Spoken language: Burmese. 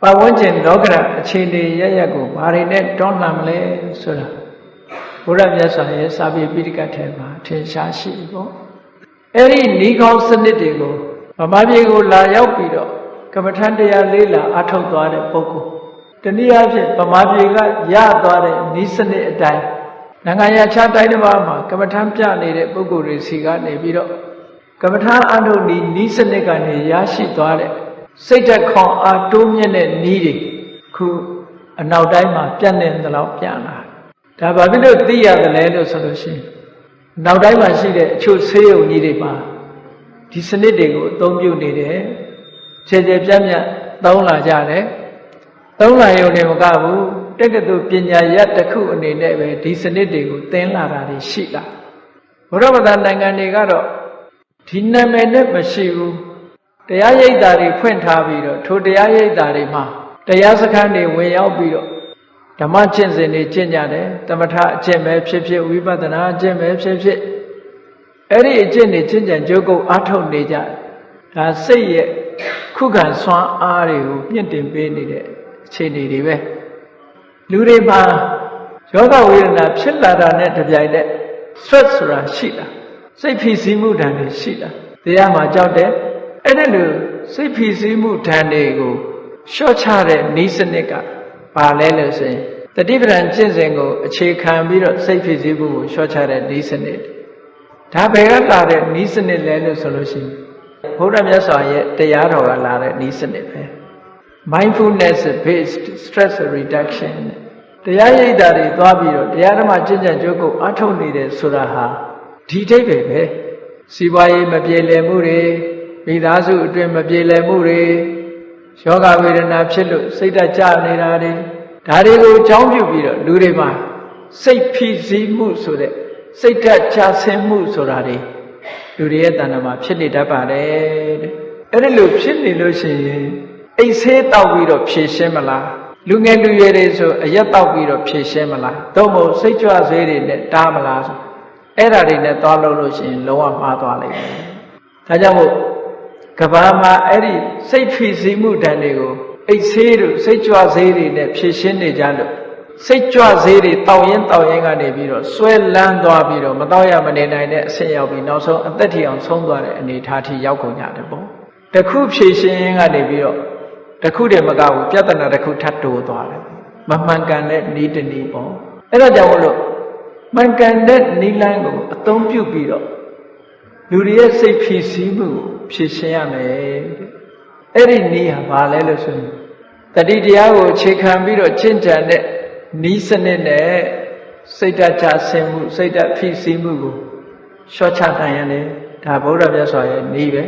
ပတ်ဝန်းကျင်လောကရအခြေအနေရရက်ကိုဘာတွေနဲ့တွန်းလှန်မလဲဆိုတာဘုရားမြတ်စွာရဲ့စာပေပိဋကတ်ထဲမှာထင်ရှားရှိပေါ့အဲ့ဒီဤကောင်းစနစ်တွေကိုဗမာပြည်ကိုလာရောက်ပြီးတော့ကမ္မထတရားလေးလာအထောက်သွားတဲ့ပုဂ္ဂိုလ်တနည်းအားဖြင့်ဗမာပြည်ကရသွားတဲ့ဤစနစ်အတိုင်းနိုင်ငံရခြားတိုင်းတစ်ပါးမှာကမ္မထပြနေတဲ့ပုဂ္ဂိုလ်တွေစီကနေပြီးတော့ကမ္မထအထုဤစနစ်ကနေရရှိသွားတဲ့စိတ်ဓာတ်ခွန်အားတိုးမြင့်တဲ့ဤတွေခုအနောက်တိုင်းမှာပြန့်နေသလောက်ပြန့်လာဒါဘာဖြစ်လို့သိရတယ်လဲလို့ဆိုလို့ရှိရင်နောက်တိုင်းမှာရှိတဲ့အချို့ဆေးရုံကြီးတွေမှာဒီစနစ်တွေကိုအသုံးပြုနေတယ်ခြေခြေပြန့်ပြန့်သုံးလာကြတယ်သုံးလာရုံနဲ့မကဘူးတက္ကသိုလ်ပညာရပ်တစ်ခုအနေနဲ့ပဲဒီစနစ်တွေကိုသင်လာတာတွေရှိလာဘုရားဗဒနိုင်ငံတွေကတော့ဒီနာမည်နဲ့မရှိဘူးတရားရိပ်သာတွေဖွင့်ထားပြီးတော့ထိုတရားရိပ်သာတွေမှာတရားစခန်းတွေဝင်ရောက်ပြီးတော့ဓမ္မကျင့်စဉ်တွေကျင့်ကြတယ်သမထအကျင့်ပဲဖြစ်ဖြစ်ဝိပဿနာအကျင့်ပဲဖြစ်ဖြစ်အဲ့ဒီအကျင့်တွေကျင့်ကြံကြိုးကုပ်အားထုတ်နေကြတယ်ဒါစိတ်ရဲ့ခုခံစွမ်းအားတွေကိုမြင့်တင်ပေးနေတဲ့အခြေအနေတွေပဲလူတွေမှာယောဂဝေဒနာဖြစ်လာတာနဲ့တပြိုင်နက် stress ဆိုတာရှိတာစိတ်ဖိစီးမှုဓာတ်တွေရှိတာတရားမှာကြောက်တယ်အဲ့ဒါလိုစိတ်ဖိစီးမှုဓာတ်တွေကိုလျှော့ချတဲ့နည်းစနစ်ကပါလဲလို့ဆိုရင်တတိပဒံကျင့်စဉ်ကိုအခြေခံပြီးတော့စိတ်ဖိစီးမှုကိုလျှော့ချတဲ့နည်းစနစ်ဒါဘယ်ကလာတဲ့နည်းစနစ်လဲလို့ဆိုလို့ရှိရင်ဘုရားမြတ်စွာရဲ့တရားတော်ကလာတဲ့နည်းစနစ်ပဲ mindfulness based stress reduction တရားရိပ်တာတွေသွားပြီးတော့တရားဓမ္မကျင့်ကြံကြိုးကုပ်အထောက်နေတယ်ဆိုတာဟာဒီအိဗယ်ပဲစီးပွားရေးမပြေလည်မှုတွေမိသားစုအတွင်းမပြေလည်မှုတွေယောဂဝေဒနာဖြစ်လို့စိတ်ဓာတ်ကျနေတာတွေဒါတွေကိုအကြောင်းပြုပြီးတော့လူတွေမှာစိတ်ဖိစီးမှုဆိုတဲ့စိတ်ဓာတ်ကျဆင်းမှုဆိုတာတွေလူတွေရဲ့တဏ္ဍာမှာဖြစ်နေတတ်ပါတယ်တဲ့အဲ့ဒီလိုဖြစ်နေလို့ရှိရင်အိတ်ဆေးတောက်ပြီးတော့ဖြည့်ရှင်းမလားလူငယ်လူရွယ်တွေဆိုအရက်တောက်ပြီးတော့ဖြည့်ရှင်းမလားသို့မဟုတ်စိတ်ကြွဆေးတွေနဲ့တားမလားဆိုအဲ့ဒါတွေနဲ့သွားလို့ရှိရင်လုံးဝမှားသွားလိမ့်မယ်ဒါကြောင့်မို့ကဘာမှာအဲ့ဒီစိတ်ဖိစီးမှုဓာတ်တွေကိုအိတ်ဆေးတို့စိတ်ကြွဆေးတွေနဲ့ဖြည့်ရှင်းနေကြလို့စိတ်ကြွဆေးတွေတောက်ရင်ကနေပြီးတော့ဆွဲလန်းသွားပြီးတော့မတော့ရမနေနိုင်တဲ့အဆင့်ရောက်ပြီးနောက်ဆုံးအသက်ထီအောင်ဆုံးသွားတဲ့အနေအထားထိရောက်ကုန်ကြတယ်ပေါ့တခုဖြည့်ရှင်းကနေပြီးတော့တခုတည်းမကဘူးပြဿနာတစ်ခုထပ်တိုးသွားတယ်မမှန်ကန်တဲ့ဤတနည်းပေါ့အဲ့ဒါကြောင့်မလို့မှန်ကန်တဲ့နိလန်းကိုအသုံးပြုပြီးတော့လူတွေရဲ့စိတ်ဖြည့်ဆည်းမှုကိုဖြည့်ရှင်းရမယ်အဲ့ဒီနည်းဟာဘာလဲလို့ဆိုရင်တတိတရားကိုအခြေခံပြီးတော့ကျင့်ကြံတဲ့နည်းစနစ်နဲ့စိတ်ဓာတ်ချဆင်းမှုစိတ်ဓာတ်ဖြည့်ဆည်းမှုကိုလျှော့ချနိုင်ရတယ်ဒါဗုဒ္ဓမြတ်စွာရဲ့နည်းပဲ